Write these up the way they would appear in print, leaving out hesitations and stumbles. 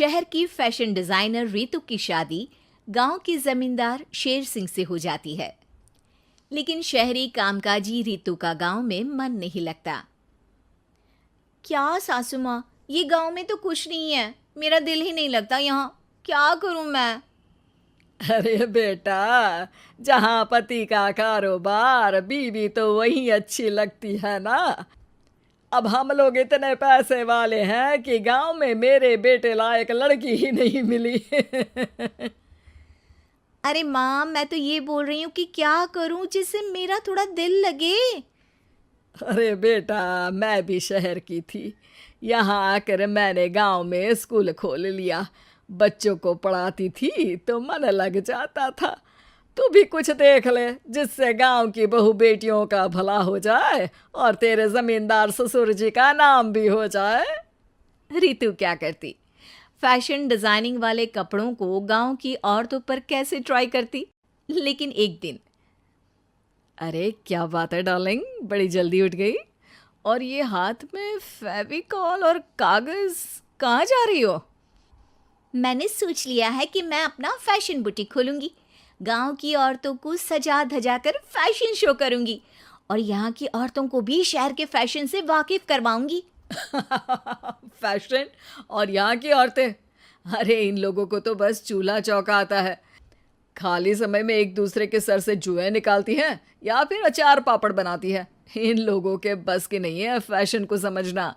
शहर की fashion designer Ritu की शादी गांव के जमींदार शेर सिंह से हो जाती है। लेकिन शहरी कामकाजी रितु का गांव में मन नहीं लगता। क्या सासू माँ, ये गांव में तो कुछ नहीं है, मेरा दिल ही नहीं लगता यहाँ, क्या करूं मैं। अरे बेटा, जहाँ पति का कारोबार बीवी तो वहीं अच्छी लगती है ना। अब हम लोग इतने पैसे वाले हैं कि गांव में मेरे बेटे लायक लड़की ही नहीं मिली। अरे माँ, मैं तो ये बोल रही हूँ कि क्या करूं जिससे मेरा थोड़ा दिल लगे। अरे बेटा, मैं भी शहर की थी। यहाँ आकर मैंने गांव में स्कूल खोल लिया। बच्चों को पढ़ाती थी तो मन लग जाता था। तू भी कुछ देख ले जिससे गांव की बहू बेटियों का भला हो जाए और तेरे जमींदार ससुर जी का नाम भी हो जाए। रितु क्या करती, फैशन डिजाइनिंग वाले कपड़ों को गांव की औरतों पर कैसे ट्राई करती। लेकिन एक दिन, अरे क्या बात है डार्लिंग, बड़ी जल्दी उठ गई। और ये हाथ में फेविकॉल और कागज, कहाँ जा रही हो? मैंने सोच लिया है कि मैं अपना फैशन बुटीक खोलूंगी। गांव की औरतों को सजा धजा कर फैशन शो करूंगी और यहाँ की औरतों को भी शहर के फैशन से वाकिफ करवाऊंगी। फैशन और यहाँ की औरतें, अरे इन लोगों को तो बस चूल्हा चौका आता है। खाली समय में एक दूसरे के सर से जुएं निकालती हैं या फिर अचार पापड़ बनाती है। इन लोगों के बस की नहीं है फैशन को समझना।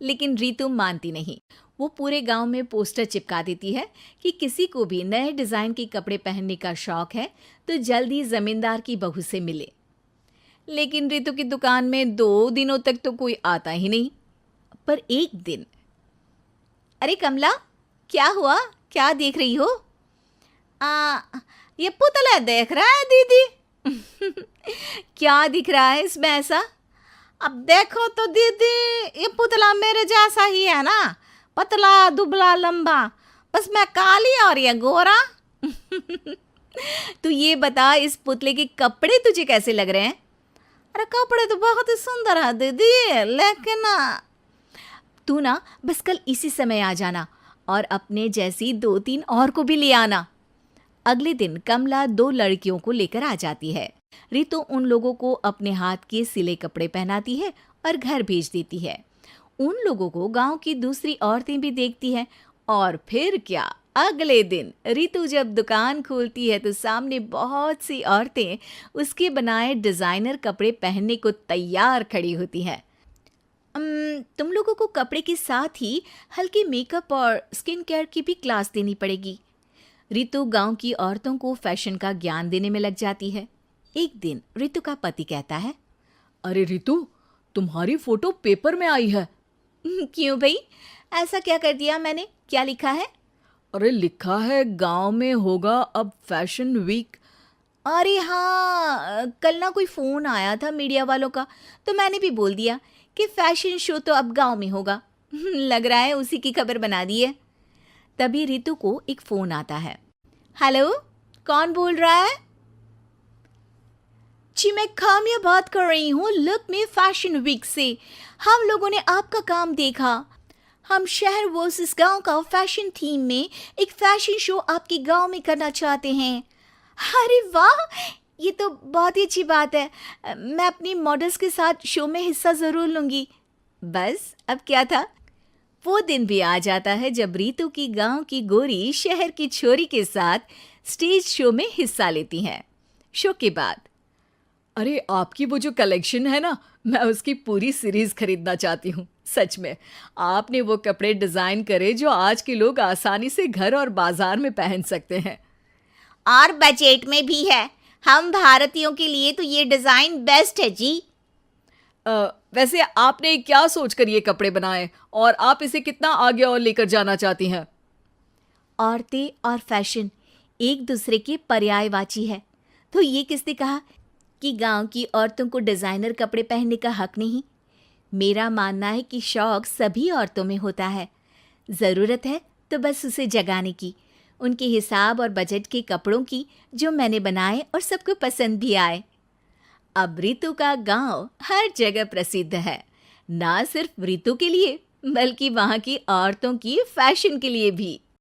लेकिन रितु मानती नहीं। वो पूरे गांव में पोस्टर चिपका देती है कि किसी को भी नए डिजाइन के कपड़े पहनने का शौक है तो जल्दी जमींदार की बहू से मिले। लेकिन रितु की दुकान में 2 दिनों तक तो कोई आता ही नहीं। पर एक दिन, अरे कमला, क्या हुआ, क्या देख रही हो? ये पुतला देख रहा है दीदी। क्या दिख रहा है इसमें ऐसा? अब देखो तो दीदी, ये पुतला मेरे जैसा ही है ना, पतला दुबला लंबा, बस मैं काली और ये गोरा। तू ये बता, इस पुतले के कपड़े तुझे कैसे लग रहे हैं? अरे कपड़े तो बहुत ही सुंदर है दीदी, लेकिन तू ना बस कल इसी समय आ जाना और अपने जैसी 2-3 और को भी ले आना। अगले दिन कमला 2 लड़कियों को लेकर आ जाती है। रितु उन लोगों को अपने हाथ के सिले कपड़े पहनाती है और घर भेज देती है। उन लोगों को गांव की दूसरी औरतें भी देखती हैं। और फिर क्या, अगले दिन रितु जब दुकान खोलती है तो सामने बहुत सी औरतें उसके बनाए डिजाइनर कपड़े पहनने को तैयार खड़ी होती हैं। तुम लोगों को कपड़े के साथ ही हल्के मेकअप और स्किन केयर की भी क्लास देनी पड़ेगी। रितु गांव की औरतों को फैशन का ज्ञान देने में लग जाती है। एक दिन रितु का पति कहता है, अरे रितु, तुम्हारी फोटो पेपर में आई है। क्यों भाई, ऐसा क्या कर दिया मैंने, क्या लिखा है? अरे लिखा है गांव में होगा अब फैशन वीक। अरे हाँ, कल ना कोई फ़ोन आया था मीडिया वालों का, तो मैंने भी बोल दिया कि फैशन शो तो अब गांव में होगा। लग रहा है उसी की खबर बना दी है। तभी रितु को एक फ़ोन आता है। हेलो, कौन बोल रहा है? जी मैं काम्या बात कर रही हूँ, लुक में फैशन वीक से। हम लोगों ने आपका काम देखा। हम शहर वर्सेस गांव का फैशन थीम में एक फैशन शो आपके गांव में करना चाहते हैं। अरे वाह, ये तो बहुत ही अच्छी बात है। मैं अपनी मॉडल्स के साथ शो में हिस्सा ज़रूर लूँगी। बस अब क्या था, वो दिन भी आ जाता है जब रितु की गांव की गोरी शहर की छोरी के साथ स्टेज शो में हिस्सा लेती हैं। शो के बाद, अरे आपकी वो जो कलेक्शन है ना, मैं उसकी पूरी सीरीज खरीदना चाहती हूँ। सच में आपने वो कपड़े डिजाइन करे जो आज के लोग आसानी से घर और बाजार में पहन सकते हैं। और बजट में भी है। हम भारतीयों के लिए तो ये डिज़ाइन बेस्ट है जी। वैसे आपने क्या सोचकर ये कपड़े बनाए और आप इसे कितना आगे और लेकर जाना चाहती हैं? औरतें और फैशन एक दूसरे के पर्यायवाची है, तो ये किसने कहा कि गांव की औरतों को डिज़ाइनर कपड़े पहनने का हक नहीं? मेरा मानना है कि शौक सभी औरतों में होता है। ज़रूरत है तो बस उसे जगाने की, उनके हिसाब और बजट के कपड़ों की जो मैंने बनाए और सबको पसंद भी आए। अब रितु का गांव हर जगह प्रसिद्ध है, ना सिर्फ रितु के लिए बल्कि वहाँ की औरतों की फैशन के लिए भी।